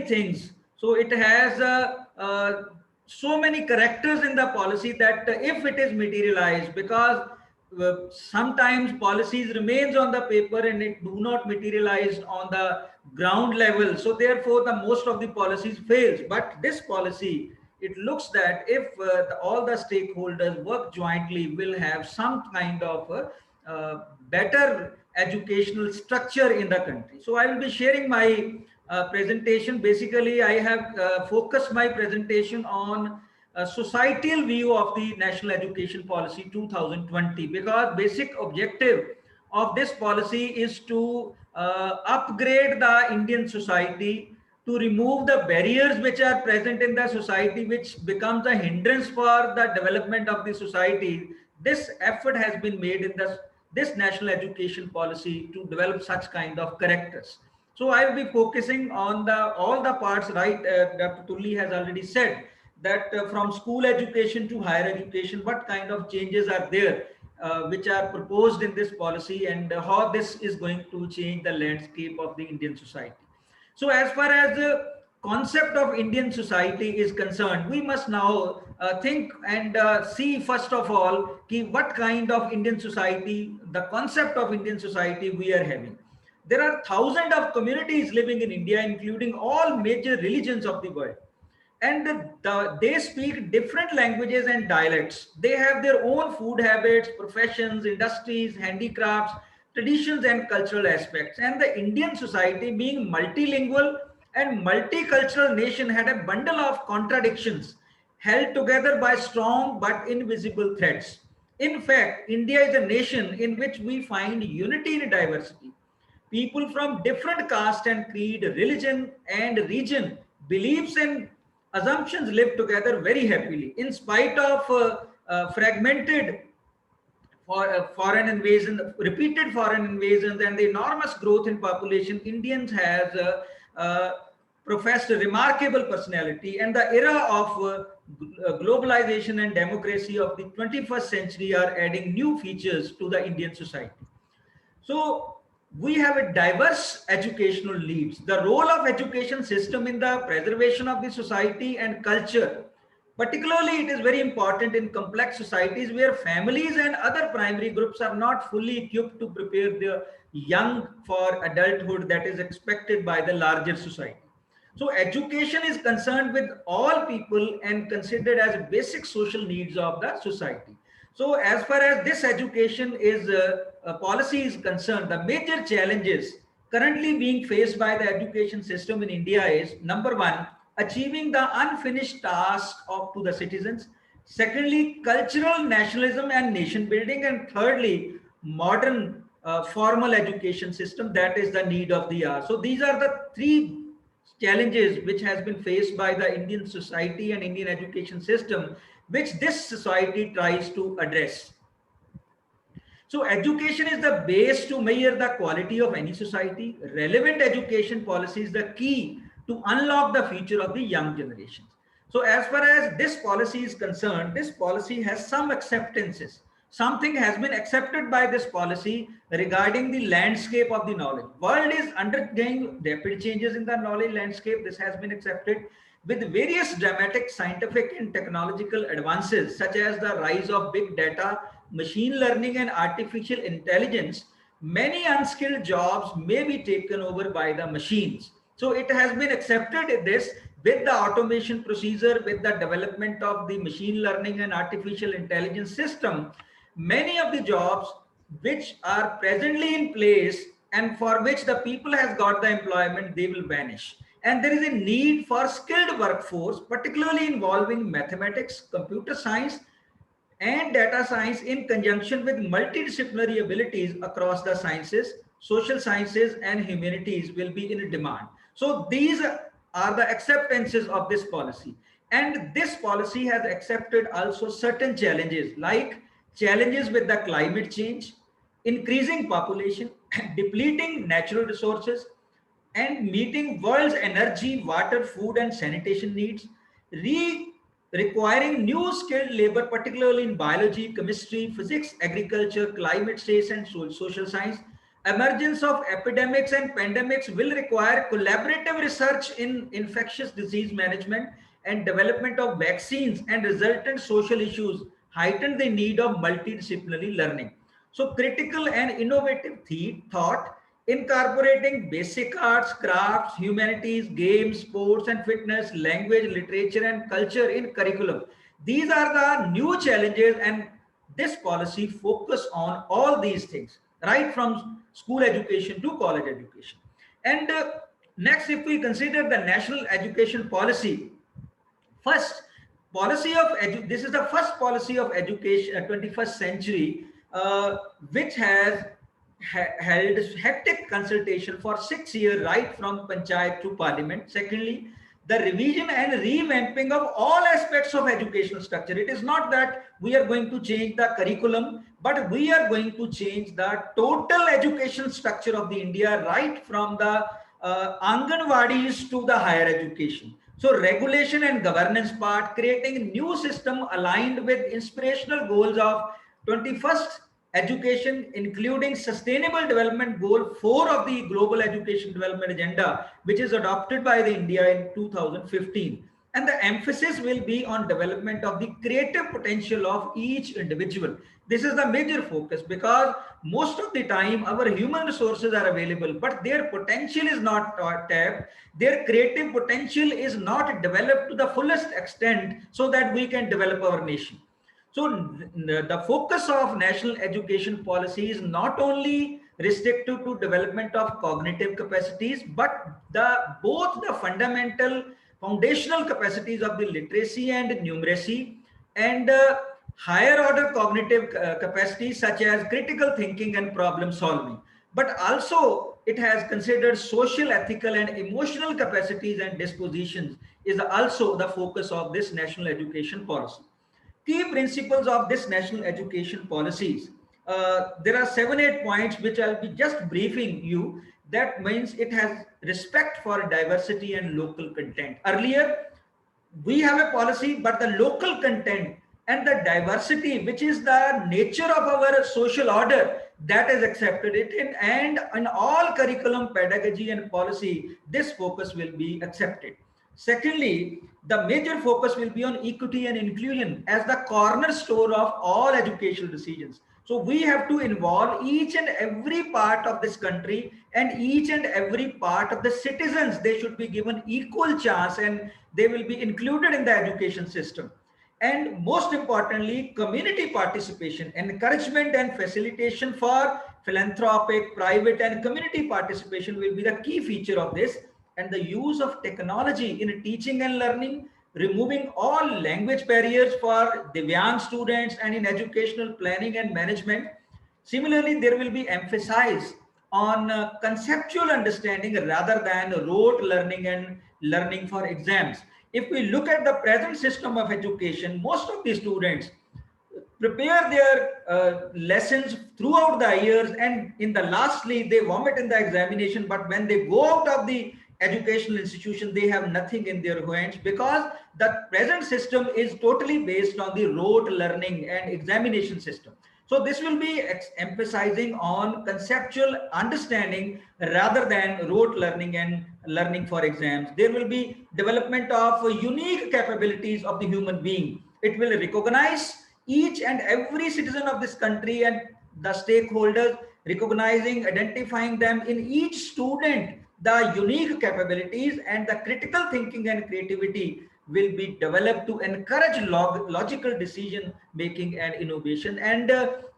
things. So it has so many characters in the policy that if it is materialized, because sometimes policies remains on the paper and it do not materialize on the ground level. So therefore, the most of the policies fails. But this policy, it looks that if all the stakeholders work jointly, will have some kind of better educational structure in the country. So I will be sharing my presentation. Basically, I have focused my presentation on a societal view of the National Education Policy 2020, because basic objective of this policy is to upgrade the Indian society, to remove the barriers which are present in the society, which becomes a hindrance for the development of the society. This effort has been made in this national education policy to develop such kind of characters. So I will be focusing on the all the parts, right? Dr. Tulli has already said that from school education to higher education, what kind of changes are there which are proposed in this policy, and how this is going to change the landscape of the Indian society. So as far as the concept of Indian society is concerned, we must now think and see first of all what kind of Indian society, the concept of Indian society we are having. There are thousands of communities living in India, including all major religions of the world, and they speak different languages and dialects. They have their own food habits, professions, industries, handicrafts, traditions, and cultural aspects. And the Indian society, being multilingual and multicultural nation, had a bundle of contradictions held together by strong but invisible threads. In fact, India is a nation in which we find unity in diversity. People from different caste and creed, religion and region, beliefs and assumptions live together very happily in spite of fragmented foreign invasion, repeated foreign invasions, and the enormous growth in population. Indians has professed a remarkable personality, and the era of globalization and democracy of the 21st century are adding new features to the Indian society. So we have a diverse educational needs. The role of education system in the preservation of the society and culture, particularly it is very important in complex societies where families and other primary groups are not fully equipped to prepare the young for adulthood that is expected by the larger society. So education is concerned with all people and considered as basic social needs of the society. So as far as this education is policy is concerned, the major challenges currently being faced by the education system in India is: number one, achieving the unfinished task of to the citizens; secondly, cultural nationalism and nation building; and thirdly, modern formal education system, that is the need of the hour. So these are the three challenges which has been faced by the Indian society and Indian education system, which this society tries to address. So education is the base to measure the quality of any society. Relevant education policy is the key to unlock the future of the young generations. So as far as this policy is concerned, this policy has some acceptances. Something has been accepted by this policy regarding the landscape of the knowledge. World is undergoing rapid changes in the knowledge landscape. This has been accepted with various dramatic scientific and technological advances, such as the rise of big data, machine learning, and artificial intelligence. Many unskilled jobs may be taken over by the machines. So it has been accepted this with the automation procedure, with the development of the machine learning and artificial intelligence system. Many of the jobs which are presently in place and for which the people has got the employment, they will vanish. And there is a need for skilled workforce, particularly involving mathematics, computer science, and data science in conjunction with multidisciplinary abilities across the sciences, social sciences, and humanities will be in demand. So these are the acceptances of this policy. And this policy has accepted also certain challenges, like challenges with the climate change, increasing population, depleting natural resources, and meeting world's energy, water, food, and sanitation needs, requiring new skilled labor, particularly in biology, chemistry, physics, agriculture, climate science, and social science. Emergence of epidemics and pandemics will require collaborative research in infectious disease management, and development of vaccines and resultant social issues heighten the need of multidisciplinary learning. So critical and innovative thought, incorporating basic arts, crafts, humanities, games, sports and fitness, language, literature and culture in curriculum. These are the new challenges, and this policy focus on all these things, right from school education to college education. And next, if we consider the national education policy, first policy of this is the first policy of education 21st century, which has held hectic consultation for 6 years, right from panchayat to parliament. Secondly, the revision and revamping of all aspects of educational structure. It is not that we are going to change the curriculum, but we are going to change the total education structure of the India, right from the Anganwadis to the higher education. So regulation and governance part, creating a new system aligned with inspirational goals of 21st education, including sustainable development goal 4 of the global education development agenda, which is adopted by the India in 2015. And the emphasis will be on development of the creative potential of each individual. This is the major focus, because most of the time our human resources are available, but their potential is not tapped. Their creative potential is not developed to the fullest extent so that we can develop our nation. So the focus of national education policy is not only restricted to development of cognitive capacities, but both the fundamental foundational capacities of the literacy and numeracy, and higher order cognitive capacities such as critical thinking and problem solving. But also it has considered social, ethical and emotional capacities and dispositions is also the focus of this national education policy. Key principles of this national education policies. There are 7-8 points which I'll be just briefing you. That means it has respect for diversity and local content. Earlier, we have a policy, but the local content and the diversity, which is the nature of our social order, that is accepted it in, and in all curriculum, pedagogy and policy, this focus will be accepted. Secondly, the major focus will be on equity and inclusion as the cornerstone of all educational decisions. So we have to involve each and every part of this country, and each and every part of the citizens. They should be given equal chance, and they will be included in the education system. And most importantly, community participation, encouragement and facilitation for philanthropic, private and community participation will be the key feature of this. And the use of technology in teaching and learning, removing all language barriers for Divyang students and in educational planning and management. Similarly, there will be emphasis on conceptual understanding rather than rote learning and learning for exams. If we look at the present system of education, most of the students prepare their lessons throughout the years, and in the lastly they vomit in the examination, but when they go out of the educational institution they have nothing in their hands, because the present system is totally based on the rote learning and examination system. So this will be emphasizing on conceptual understanding rather than rote learning and learning for exams. There will be development of unique capabilities of the human being. It will recognize each and every citizen of this country and the stakeholders, recognizing, identifying them in each student, the unique capabilities, and the critical thinking and creativity will be developed to encourage logical decision making and innovation. And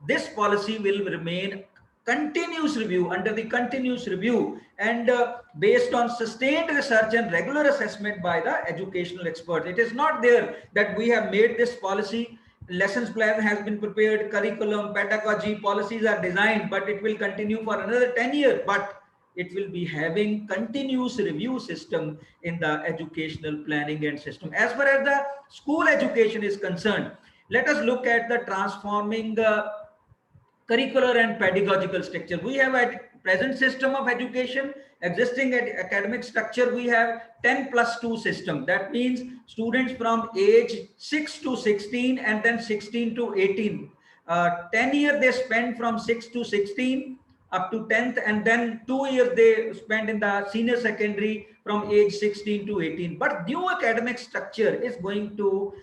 this policy will remain continuous review, under the continuous review, and based on sustained research and regular assessment by the educational experts. It is not there that we have made this policy, lessons plan has been prepared, curriculum, pedagogy, policies are designed, but it will continue for another 10 years. But it will be having continuous review system in the educational planning and system. As far as the school education is concerned, let us look at the transforming curricular and pedagogical structure. We have a present system of education, existing academic structure. We have 10+2 system. That means students from age 6 to 16 and then 16 to 18. 10 years they spend from 6 to 16. up to 10th, and then 2 years they spend in the senior secondary from age 16 to 18. But new academic structure is going to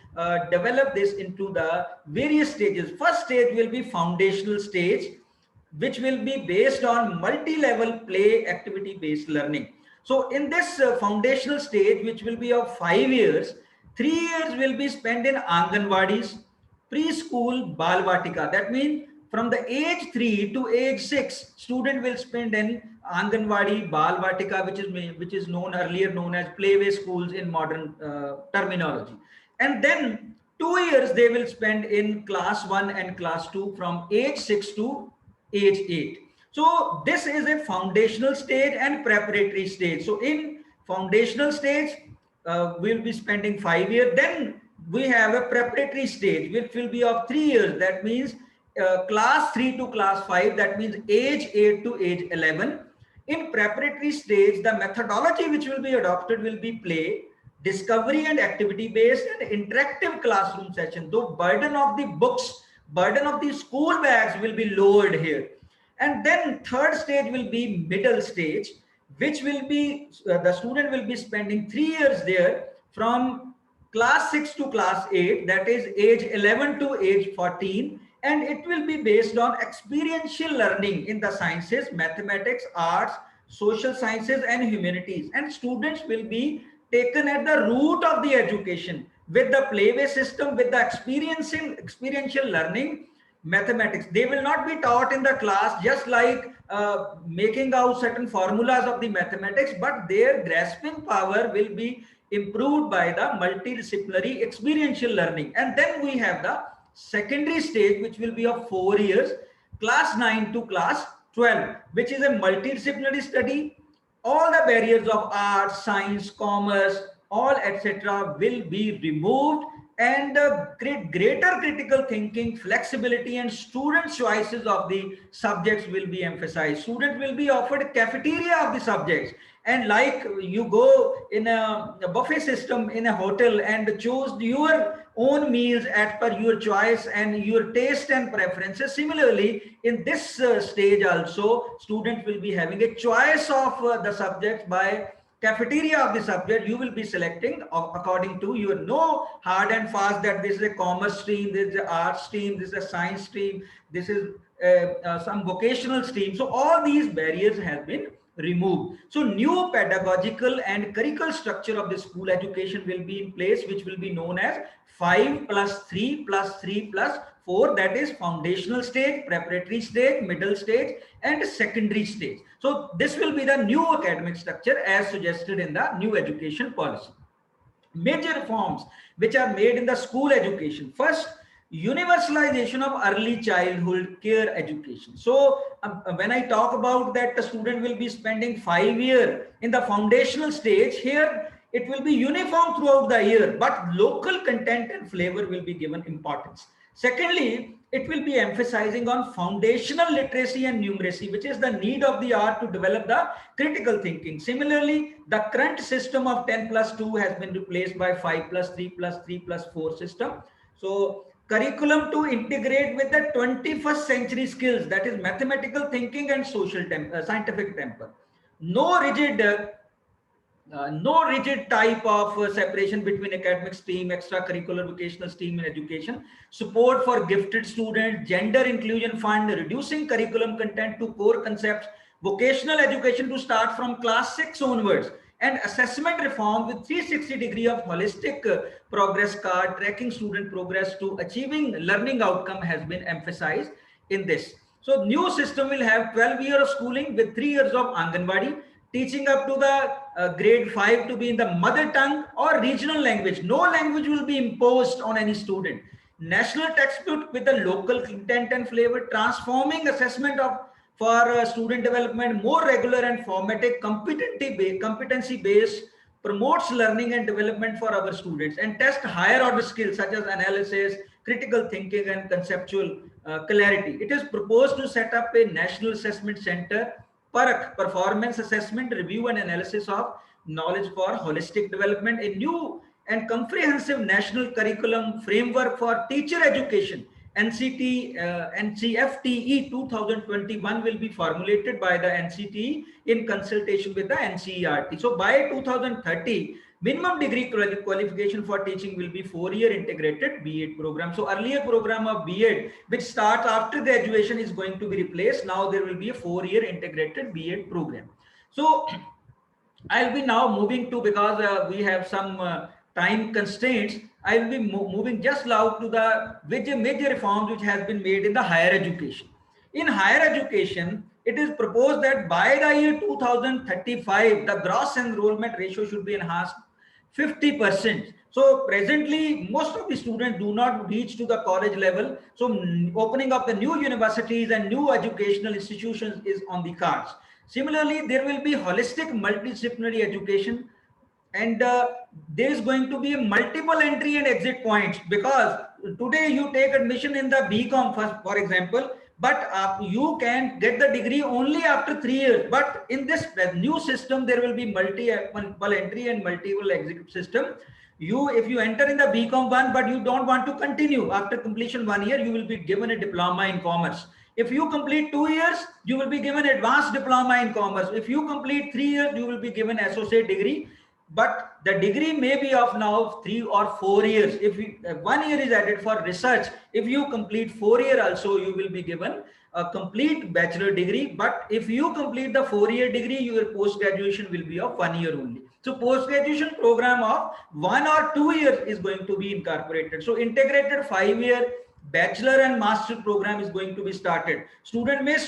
develop this into the various stages. First stage will be foundational stage, which will be based on multi-level play activity based learning. So in this foundational stage, which will be of 5 years, 3 years will be spent in Anganwadis, preschool, Balvatika. That means from the age 3 to age 6, student will spend in Anganwadi, Balvatika, which is known earlier known as playway schools in modern terminology. And then 2 years they will spend in class 1 and class 2 from age 6 to age 8. So this is a foundational stage and preparatory stage. So in foundational stage, we'll be spending 5 years. Then we have a preparatory stage, which will be of 3 years. That means class 3 to class 5. That means age 8 to age 11. In preparatory stage, the methodology which will be adopted will be play, discovery and activity based, and interactive classroom session. Though burden of the books, burden of the school bags will be lowered here. And then third stage will be middle stage, which will be the student will be spending 3 years there from class 6 to class 8, that is age 11 to age 14. And it will be based on experiential learning in the sciences, mathematics, arts, social sciences, and humanities. And students will be taken at the root of the education with the playway system, with the experiential learning, mathematics. They will not be taught in the class just like making out certain formulas of the mathematics, but their grasping power will be improved by the multidisciplinary experiential learning. And then we have the secondary stage, which will be of 4 years, class 9 to class 12, which is a multidisciplinary study. All the barriers of art, science, commerce, all etc. will be removed, and greater critical thinking, flexibility, and student choices of the subjects will be emphasized. Students will be offered cafeteria of the subjects, and like you go in a buffet system in a hotel and choose your own meals as per your choice and your taste and preferences. Similarly, in this stage also, students will be having a choice of the subjects by cafeteria of the subject. You will be selecting according to your, no hard and fast that this is a commerce stream, this is an art stream, this is a science stream, this is some vocational stream. So all these barriers have been removed. So new pedagogical and curricular structure of the school education will be in place, which will be known as 5 plus 3 plus 3 plus 4, that is foundational stage, preparatory stage, middle stage, and secondary stage. So this will be the new academic structure as suggested in the new education policy. Major reforms which are made in the school education. First, universalization of early childhood care education. So when I talk about that the student will be spending 5 years in the foundational stage, here it will be uniform throughout the year, but local content and flavor will be given importance. Secondly, it will be emphasizing on foundational literacy and numeracy, which is the need of the hour to develop the critical thinking. Similarly, the current system of 10 plus 2 has been replaced by 5 plus 3 plus 3 plus 4 system. So curriculum to integrate with the 21st century skills, that is mathematical thinking and social scientific temper. No rigid type of separation between academic stream, extracurricular, vocational stream in education. Support for gifted students, gender inclusion fund, reducing curriculum content to core concepts, vocational education to start from class 6 onwards, and assessment reform with 360 degree of holistic progress card, tracking student progress to achieving learning outcome has been emphasized in this. So new system will have 12 years of schooling with 3 years of Anganwadi, teaching up to the grade 5 to be in the mother tongue or regional language. No language will be imposed on any student. National textbook with the local content and flavor, transforming assessment for student development, more regular and formative, competency based, promotes learning and development for our students, and test higher order skills such as analysis, critical thinking, and conceptual clarity. It is proposed to set up a national assessment center, PARC, performance assessment, review and analysis of knowledge for holistic development, a new and comprehensive national curriculum framework for teacher education, NCFTE 2021 will be formulated by the NCTE in consultation with the NCERT. So by 2030, minimum degree qualification for teaching will be 4-year integrated B.Ed program. So earlier program of B.Ed, which starts after graduation, is going to be replaced. Now there will be a 4-year integrated B.Ed program. So I'll be now moving to, because we have some time constraints, I'll be moving just now to the major reforms which has been made in the higher education. In higher education, it is proposed that by the year 2035, the gross enrollment ratio should be enhanced 50%. So presently, most of the students do not reach to the college level. So opening of the new universities and new educational institutions is on the cards. Similarly, there will be holistic multidisciplinary education, and there is going to be multiple entry and exit points, because today you take admission in the BCom first, for example, but you can get the degree only after 3 years. But in this new system, there will be multiple entry and multiple exit system. If you enter in the BCom 1, but you don't want to continue after completion 1 year, you will be given a diploma in commerce. If you complete 2 years, you will be given advanced diploma in commerce. If you complete 3 years, you will be given associate degree. But the degree may be of now 3 or 4 years. If 1 year is added for research, if you complete 4 year also, you will be given a complete bachelor degree. But if you complete the 4-year degree, your post graduation will be of 1 year only. So post graduation program of 1 or 2 years is going to be incorporated. So integrated 5-year bachelor and master program is going to be started. Student may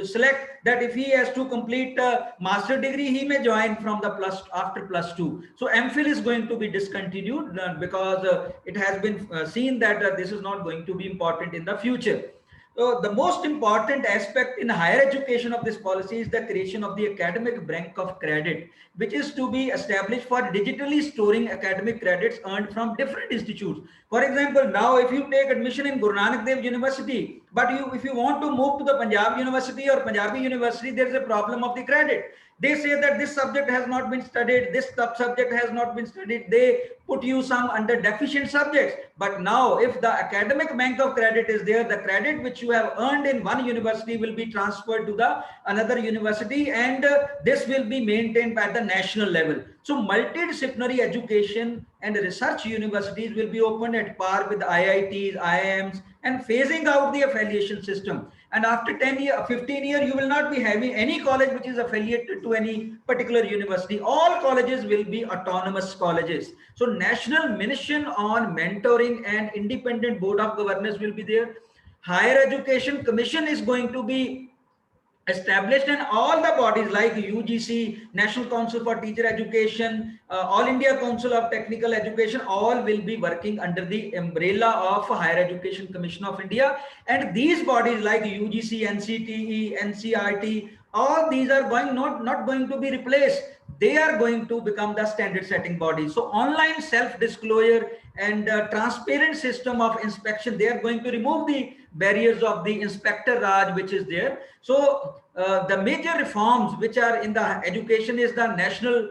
select that if he has to complete a master degree, he may join from the after +2. So MPhil is going to be discontinued because it has been seen that this is not going to be important in the future. So the most important aspect in higher education of this policy is the creation of the academic bank of credit, which is to be established for digitally storing academic credits earned from different institutes. For example, now if you take admission in Guru Nanak Dev University, but if you want to move to the Punjab University or Punjabi University, there is a problem of the credit. They say that this subject has not been studied, this subject has not been studied. They put you some under deficient subjects. But now if the academic bank of credit is there, the credit which you have earned in one university will be transferred to the another university, and this will be maintained at the national level. So multidisciplinary education and research universities will be opened at par with IITs, IIMs, and phasing out the affiliation system. And after 10 years, 15 years, you will not be having any college which is affiliated to any particular university. All colleges will be autonomous colleges. So National Mission on Mentoring and Independent Board of Governors will be there. Higher Education Commission is going to be established, and all the bodies like UGC, National Council for Teacher Education, All India Council of Technical Education, all will be working under the umbrella of Higher Education Commission of India. And these bodies like UGC, NCTE, NCERT, all these are not going to be replaced. They are going to become the standard setting body. So online self-disclosure and transparent system of inspection, they are going to remove the barriers of the inspector Raj which is there. So the major reforms which are in the education is the national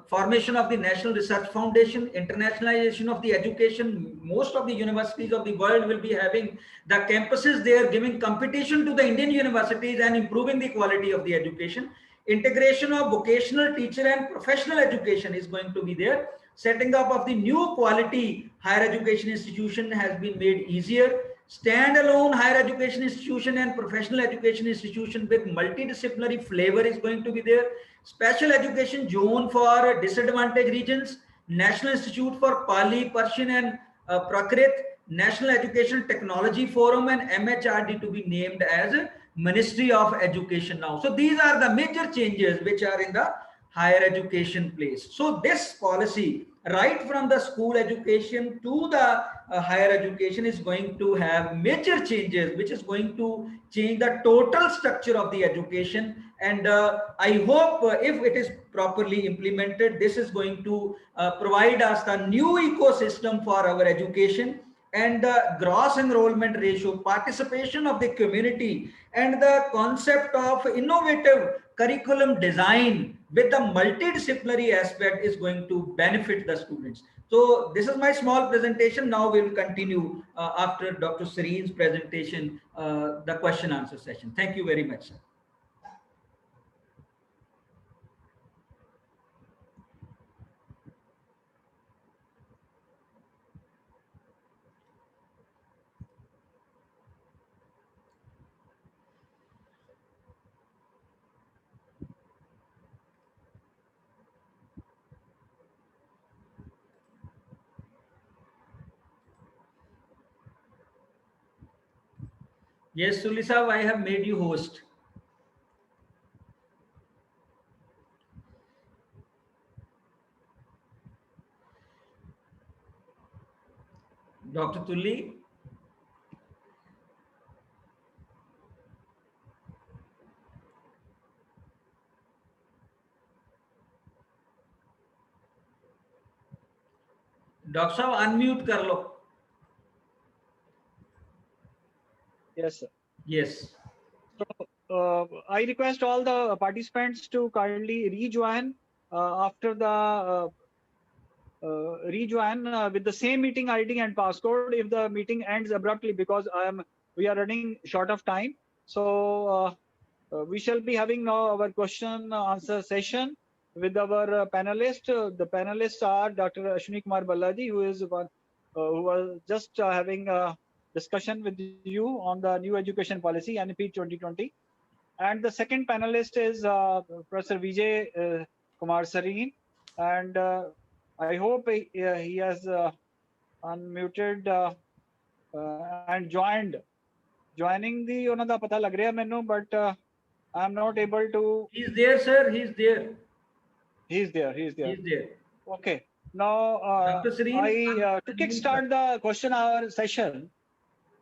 formation of the National Research Foundation, internationalization of the education. Most of the universities of the world will be having the campuses there, giving competition to the Indian universities and improving the quality of the education. Integration of vocational teacher and professional education is going to be there. Setting up of the new quality higher education institution has been made easier. Standalone higher education institution and professional education institution with multidisciplinary flavor is going to be there. Special education zone for disadvantaged regions. National Institute for Pali, Persian and Prakrit. National Education Technology Forum and MHRD to be named as Ministry of Education now. So these are the major changes which are in the higher education place. So this policy, right from the school education to the higher education, is going to have major changes, which is going to change the total structure of the education. And I hope if it is properly implemented, this is going to provide us the new ecosystem for our education. And the gross enrollment ratio, participation of the community, and the concept of innovative curriculum design with the multidisciplinary aspect is going to benefit the students. So this is my small presentation. Now we will continue after Dr. Sereen's presentation, the question answer session. Thank you very much, sir. Yes, Suli Saab, I have made you host. Dr. Tulli. Doctor साहब unmute कर लो. Yes, sir. Yes. So I request all the participants to kindly rejoin after the rejoin with the same meeting ID and passcode if the meeting ends abruptly, because we are running short of time. So we shall be having now our question answer session with our panelists. The panelists are Dr. Ashwini Kumar Balaji, who is one who was just having a discussion with you on the new education policy NEP 2020, and the second panelist is Professor Vijay Kumar Sareen, and I hope he has unmuted and joining the ਉਹਨਾਂ ਦਾ ਪਤਾ ਲੱਗ ਰਿਹਾ ਮੈਨੂੰ, but I am not able to. He's there, sir. He's there. He's there. He's there. He's there. Okay. Now Dr. Sareen, to kickstart the question hour session,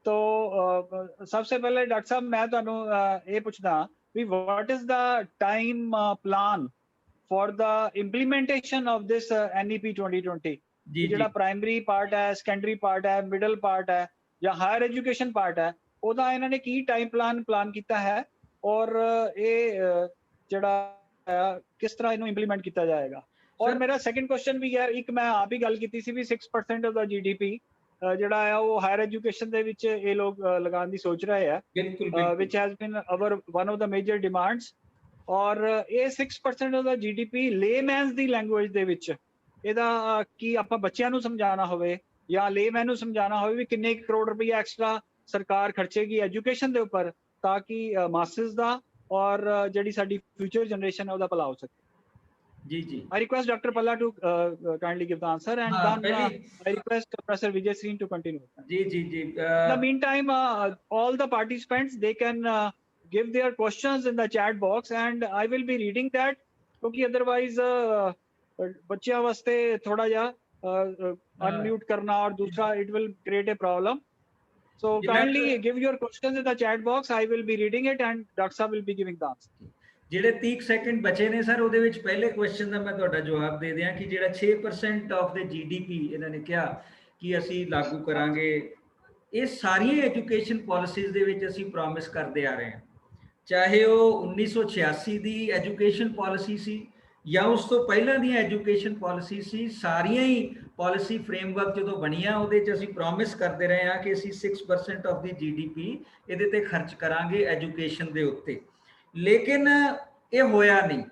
तो सबसे पहले doctor साहब मैं ਤੁਹਾਨੂੰ ਇਹ ਪੁੱਛਦਾ ਵੀ what is the time plan for the implementation of this NEP 2020? ਜਿਹੜਾ primary part ਹੈ, ਸੈਕੰਡਰੀ ਪਾਰਟ ਹੈ, ਮਿਡਲ ਪਾਰਟ ਹੈ ਜਾਂ ਹਾਇਰ ਐਜੂਕੇਸ਼ਨ ਪਾਰਟ ਹੈ, ਉਹਦਾ ਇਹਨਾਂ ਨੇ ਕੀ ਟਾਈਮ ਪਲਾਨ ਕੀਤਾ ਹੈ ਔਰ ਇਹ ਜਿਹੜਾ ਕਿਸ ਤਰ੍ਹਾਂ ਇਹਨੂੰ ਇੰਪਲੀਮੈਂਟ ਕੀਤਾ ਜਾਏਗਾ? ਔਰ ਮੇਰਾ ਸੈਕੰਡ ਕੁਐਸਚਨ ਵੀ ਹੈ, ਇੱਕ ਮੈਂ ਆਪ ਹੀ ਗੱਲ ਕੀਤੀ ਸੀ ਵੀ 6% ਆਫ ਦਾ GDP ਜਿਹੜਾ ਹੈ ਉਹ ਹਾਇਰ ਐਜੂਕੇਸ਼ਨ ਦੇ ਵਿੱਚ ਇਹ ਲੋਕ ਲਗਾਉਣ ਦੀ ਸੋਚ ਰਹੇ ਆ, which has been our one of the major demands, ਔਰ ਇਹ 6% of the GDP ਲੇਮੈਨਸ the language ਦੇ ਵਿੱਚ ਇਹਦਾ ਕੀ ਆਪਾਂ ਬੱਚਿਆਂ ਨੂੰ ਸਮਝਾਉਣਾ ਹੋਵੇ ਜਾਂ ਲੇਮੈਨ ਨੂੰ ਸਮਝਾਉਣਾ ਹੋਵੇ ਵੀ ਕਿੰਨੇ ਕਰੋੜ ਰੁਪਏ ਐਕਸਟਰਾ ਸਰਕਾਰ ਖਰਚੇਗੀ ਐਜੂਕੇਸ਼ਨ ਦੇ ਉੱਪਰ ਤਾਂ ਕਿ ਮਾਸਸ ਦਾ ਔਰ ਜਿਹੜੀ ਸਾਡੀ ਫਿਊਚਰ ਜਨਰੇਸ਼ਨ ਹੈ ਉਹਦਾ ਭਲਾ ਹੋ ਸਕੇ. जी जी. I request Dr. Palla to kindly give the answer, and then I request Professor Vijay Sareen to continue. Ji ji ji. In the meantime, all the participants, they can give their questions in the chat box, and I will be reading that, क्योंकि otherwise बच्चियों वास्ते थोड़ा जा unmute करना और दूसरा it will create a problem. So kindly give your questions in the chat box. I will be reading it, and Dr. Saab will be giving the answer. ਜਿਹੜੇ 30 second ਬਚੇ ਨੇ ਸਰ, ਉਹਦੇ ਵਿੱਚ ਪਹਿਲੇ ਕੁਐਸਚਨ ਦਾ ਮੈਂ ਤੁਹਾਡਾ ਜਵਾਬ ਦੇ ਦਿਆਂ ਕਿ ਜਿਹੜਾ 6% ਆਫ ਦੇ GDP ਇਹਨਾਂ ਨੇ ਕਿਹਾ ਕਿ ਅਸੀਂ ਲਾਗੂ ਕਰਾਂਗੇ, ਇਹ ਸਾਰੀਆਂ ਐਜੂਕੇਸ਼ਨ ਪਾਲਿਸੀਜ਼ ਦੇ ਵਿੱਚ ਅਸੀਂ ਪ੍ਰੋਮਿਸ ਕਰਦੇ ਆ ਰਹੇ ਹਾਂ, ਚਾਹੇ ਉਹ 1986 ਦੀ ਐਜੂਕੇਸ਼ਨ ਪਾਲਿਸੀ ਸੀ ਜਾਂ ਉਸ ਤੋਂ ਪਹਿਲਾਂ ਦੀਆਂ ਐਜੂਕੇਸ਼ਨ ਪਾਲਿਸੀ ਸੀ, ਸਾਰੀਆਂ ਹੀ ਪਾਲਿਸੀ ਫਰੇਮਵਰਕ ਜਦੋਂ ਬਣੀਆਂ ਉਹਦੇ 'ਚ ਅਸੀਂ ਪ੍ਰੋਮਿਸ ਕਰਦੇ ਰਹੇ ਹਾਂ ਕਿ ਅਸੀਂ 6% ਆਫ ਦੀ GDP ਇਹਦੇ ਤੇ ਖਰਚ ਕਰਾਂਗੇ ਐਜੂਕੇਸ਼ਨ ਦੇ ਉੱਤੇ, लेकिन ये होया नहीं।